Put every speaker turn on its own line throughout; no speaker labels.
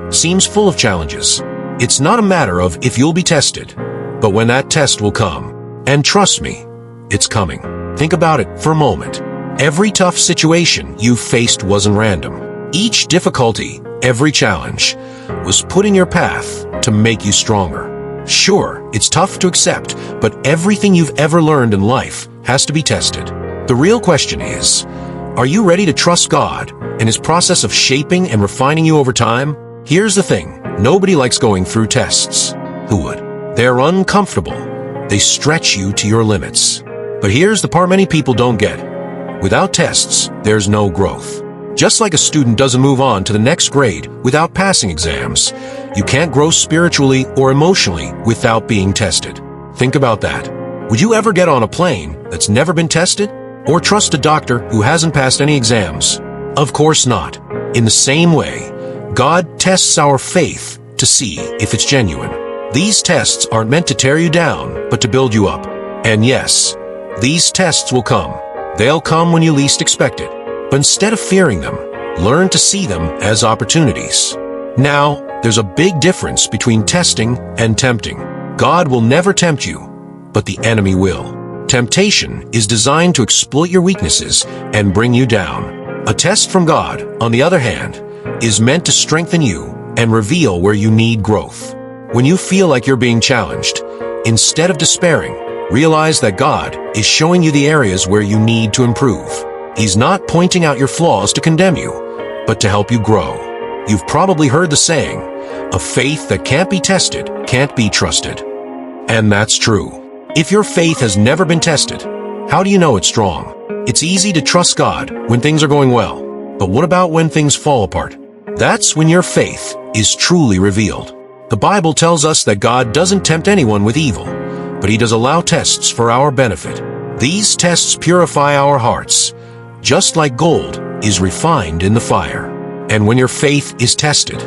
seems full of challenges. It's not a matter of if you'll be tested, but when that test will come. And trust me, it's coming. Think about it for a moment. Every tough situation you've faced wasn't random. Each difficulty, every challenge, was put in your path to make you stronger. Sure, it's tough to accept, but everything you've ever learned in life has to be tested. The real question is, are you ready to trust God and His process of shaping and refining you over time? Here's the thing, nobody likes going through tests. Who would? They're uncomfortable. They stretch you to your limits. But here's the part many people don't get. Without tests, there's no growth. Just like a student doesn't move on to the next grade without passing exams, you can't grow spiritually or emotionally without being tested. Think about that. Would you ever get on a plane that's never been tested? Or trust a doctor who hasn't passed any exams? Of course not. In the same way, God tests our faith to see if it's genuine. These tests aren't meant to tear you down, but to build you up. And yes, these tests will come. They'll come when you least expect it. But instead of fearing them, learn to see them as opportunities. Now, there's a big difference between testing and tempting. God will never tempt you, but the enemy will. Temptation is designed to exploit your weaknesses and bring you down. A test from God, on the other hand, is meant to strengthen you and reveal where you need growth. When you feel like you're being challenged, instead of despairing, realize that God is showing you the areas where you need to improve. He's not pointing out your flaws to condemn you, but to help you grow. You've probably heard the saying, a faith that can't be tested can't be trusted. And that's true. If your faith has never been tested, how do you know it's strong? It's easy to trust God when things are going well, but what about when things fall apart? That's when your faith is truly revealed. The Bible tells us that God doesn't tempt anyone with evil, but He does allow tests for our benefit. These tests purify our hearts, just like gold is refined in the fire. And when your faith is tested,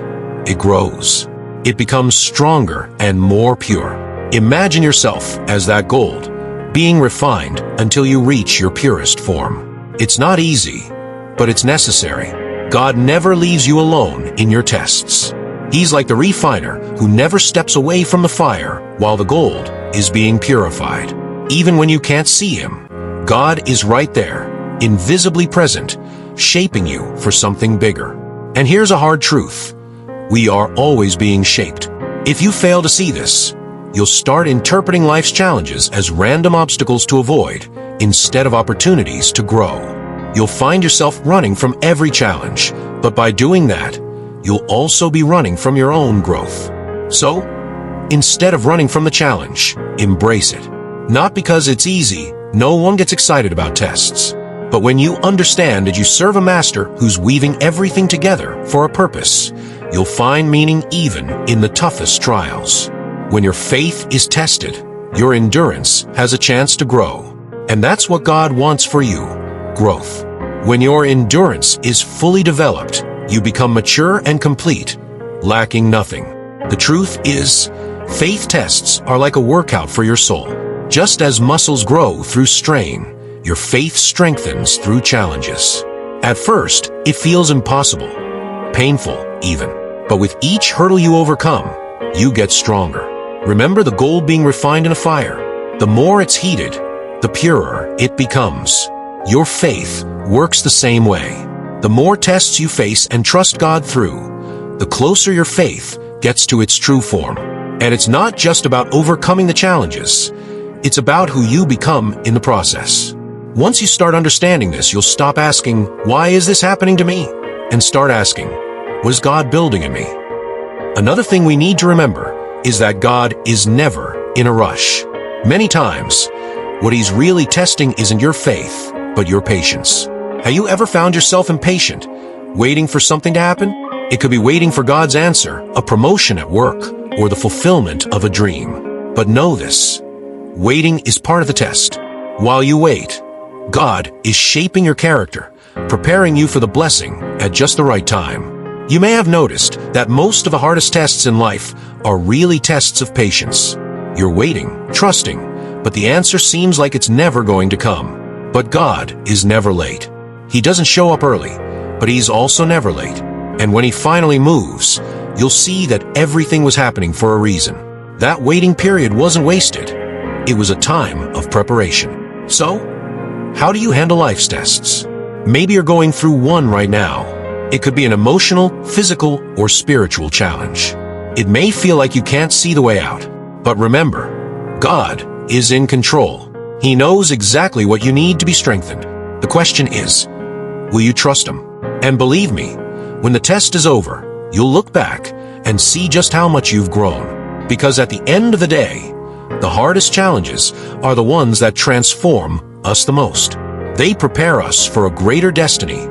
it grows. It becomes stronger and more pure. Imagine yourself as that gold, being refined until you reach your purest form. It's not easy, but it's necessary. God never leaves you alone in your tests. He's like the refiner who never steps away from the fire while the gold is being purified. Even when you can't see Him, God is right there, invisibly present, shaping you for something bigger. And here's a hard truth. We are always being shaped. If you fail to see this, you'll start interpreting life's challenges as random obstacles to avoid instead of opportunities to grow. You'll find yourself running from every challenge, but by doing that, you'll also be running from your own growth. So, instead of running from the challenge, embrace it. Not because it's easy, no one gets excited about tests. But when you understand that you serve a master who's weaving everything together for a purpose, you'll find meaning even in the toughest trials. When your faith is tested, your endurance has a chance to grow. And that's what God wants for you, growth. When your endurance is fully developed, you become mature and complete, lacking nothing. The truth is, faith tests are like a workout for your soul. Just as muscles grow through strain, your faith strengthens through challenges. At first, it feels impossible, painful even. But with each hurdle you overcome, you get stronger. Remember the gold being refined in a fire. The more it's heated, the purer it becomes. Your faith works the same way. The more tests you face and trust God through, the closer your faith gets to its true form. And it's not just about overcoming the challenges. It's about who you become in the process. Once you start understanding this, you'll stop asking, why is this happening to me? And start asking, what is God building in me? Another thing we need to remember is that God is never in a rush. Many times, what He's really testing isn't your faith, but your patience. Have you ever found yourself impatient, waiting for something to happen? It could be waiting for God's answer, a promotion at work, or the fulfillment of a dream. But know this, waiting is part of the test. While you wait, God is shaping your character, preparing you for the blessing at just the right time. You may have noticed that most of the hardest tests in life are really tests of patience. You're waiting, trusting, but the answer seems like it's never going to come. But God is never late. He doesn't show up early, but He's also never late. And when he finally moves, you'll see that everything was happening for a reason. That waiting period wasn't wasted. It was a time of preparation. So, how do you handle life's tests? Maybe you're going through one right now. It could be an emotional, physical, or spiritual challenge. It may feel like you can't see the way out. But remember, God is in control. He knows exactly what you need to be strengthened. The question is, will you trust Him? And believe me, when the test is over, you'll look back and see just how much you've grown. Because at the end of the day, the hardest challenges are the ones that transform us the most. They prepare us for a greater destiny,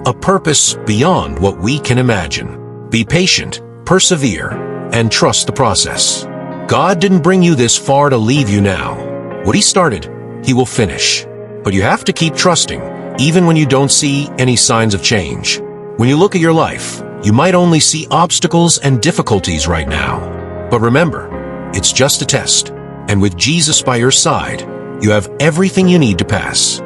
a purpose beyond what we can imagine. Be patient, persevere, and trust the process. God didn't bring you this far to leave you now. What He started, He will finish. But you have to keep trusting, even when you don't see any signs of change. When you look at your life, you might only see obstacles and difficulties right now. But remember, it's just a test. And with Jesus by your side, you have everything you need to pass.